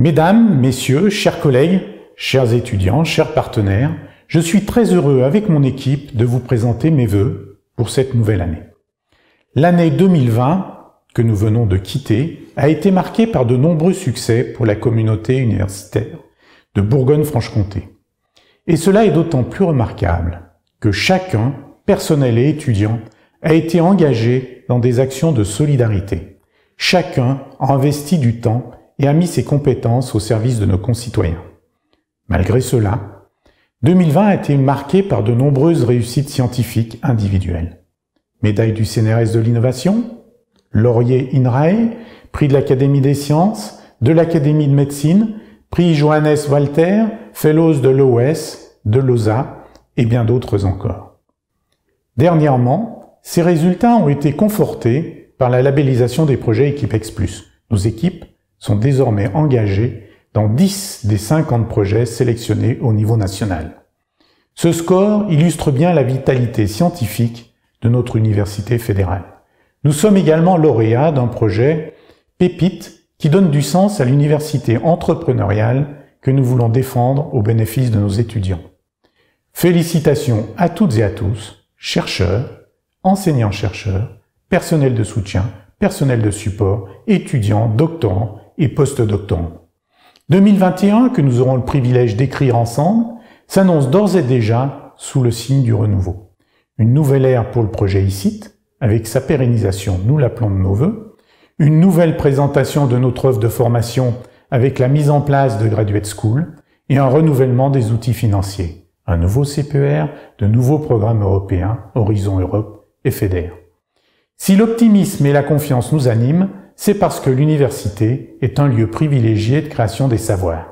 Mesdames, Messieurs, chers collègues, chers étudiants, chers partenaires, je suis très heureux avec mon équipe de vous présenter mes vœux pour cette nouvelle année. L'année 2020, que nous venons de quitter, a été marquée par de nombreux succès pour la communauté universitaire de Bourgogne-Franche-Comté. Et cela est d'autant plus remarquable que chacun, personnel et étudiant, a été engagé dans des actions de solidarité. Chacun a investi du temps et a mis ses compétences au service de nos concitoyens. Malgré cela, 2020 a été marqué par de nombreuses réussites scientifiques individuelles. Médaille du CNRS de l'innovation, laurier INRAE, prix de l'Académie des sciences, de l'Académie de médecine, prix Johannes Walter, Fellows de l'OS, de l'OSA et bien d'autres encore. Dernièrement, ces résultats ont été confortés par la labellisation des projets Equipex+. Nos équipes sont désormais engagées dans 10 des 50 projets sélectionnés au niveau national. Ce score illustre bien la vitalité scientifique de notre université fédérale. Nous sommes également lauréats d'un projet Pépite qui donne du sens à l'université entrepreneuriale que nous voulons défendre au bénéfice de nos étudiants. Félicitations à toutes et à tous, chercheurs, enseignants-chercheurs, personnel de soutien, personnel de support, étudiants, doctorants et post-doctorants. 2021, que nous aurons le privilège d'écrire ensemble, s'annonce d'ores et déjà sous le signe du renouveau. Une nouvelle ère pour le projet ICIT, avec sa pérennisation, nous l'appelons de nos vœux, une nouvelle présentation de notre offre de formation avec la mise en place de Graduate School et un renouvellement des outils financiers, un nouveau CPER, de nouveaux programmes européens, Horizon Europe et FEDER. Si l'optimisme et la confiance nous animent, c'est parce que l'université est un lieu privilégié de création des savoirs.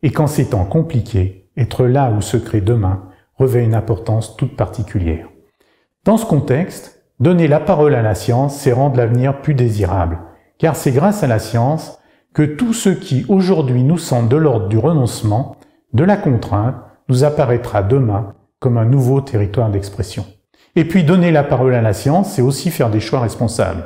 Et qu'en ces temps compliqués, être là où se crée demain revêt une importance toute particulière. Dans ce contexte, donner la parole à la science, c'est rendre l'avenir plus désirable, car c'est grâce à la science que tout ce qui aujourd'hui nous semble de l'ordre du renoncement, de la contrainte, nous apparaîtra demain comme un nouveau territoire d'expression. Et puis donner la parole à la science, c'est aussi faire des choix responsables,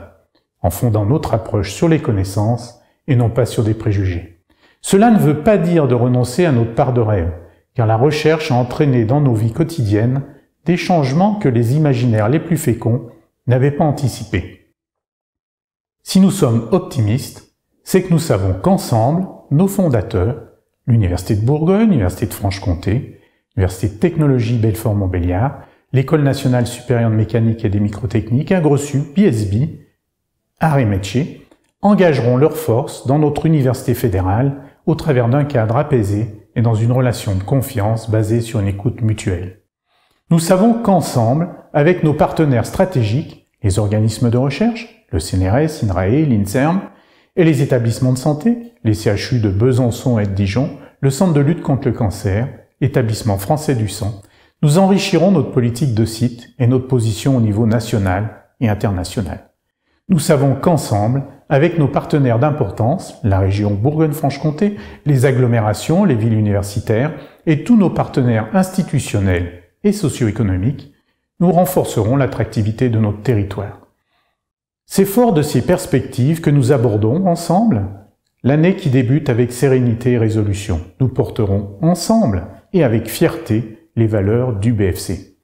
en fondant notre approche sur les connaissances et non pas sur des préjugés. Cela ne veut pas dire de renoncer à notre part de rêve, car la recherche a entraîné dans nos vies quotidiennes des changements que les imaginaires les plus féconds n'avaient pas anticipés. Si nous sommes optimistes, c'est que nous savons qu'ensemble, nos fondateurs, l'Université de Bourgogne, l'Université de Franche-Comté, l'Université de Technologie Belfort-Montbéliard, l'École nationale supérieure de mécanique et des microtechniques, Agro-Sup, PSB, Arts et métiers, engageront leurs forces dans notre université fédérale au travers d'un cadre apaisé et dans une relation de confiance basée sur une écoute mutuelle. Nous savons qu'ensemble, avec nos partenaires stratégiques, les organismes de recherche, le CNRS, INRAE, l'INSERM, et les établissements de santé, les CHU de Besançon et de Dijon, le Centre de lutte contre le cancer, l'Établissement français du sang, nous enrichirons notre politique de site et notre position au niveau national et international. Nous savons qu'ensemble, avec nos partenaires d'importance, la région Bourgogne-Franche-Comté, les agglomérations, les villes universitaires et tous nos partenaires institutionnels et socio-économiques, nous renforcerons l'attractivité de notre territoire. C'est fort de ces perspectives que nous abordons ensemble l'année qui débute avec sérénité et résolution. Nous porterons ensemble et avec fierté les valeurs du BFC.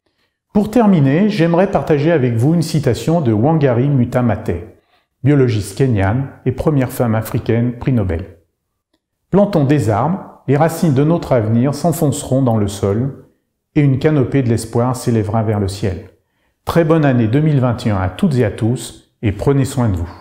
Pour terminer, j'aimerais partager avec vous une citation de Wangari Maathai Maathai, biologiste kenyane et première femme africaine prix Nobel. « Plantons des arbres, les racines de notre avenir s'enfonceront dans le sol et une canopée de l'espoir s'élèvera vers le ciel. » Très bonne année 2021 à toutes et à tous et prenez soin de vous.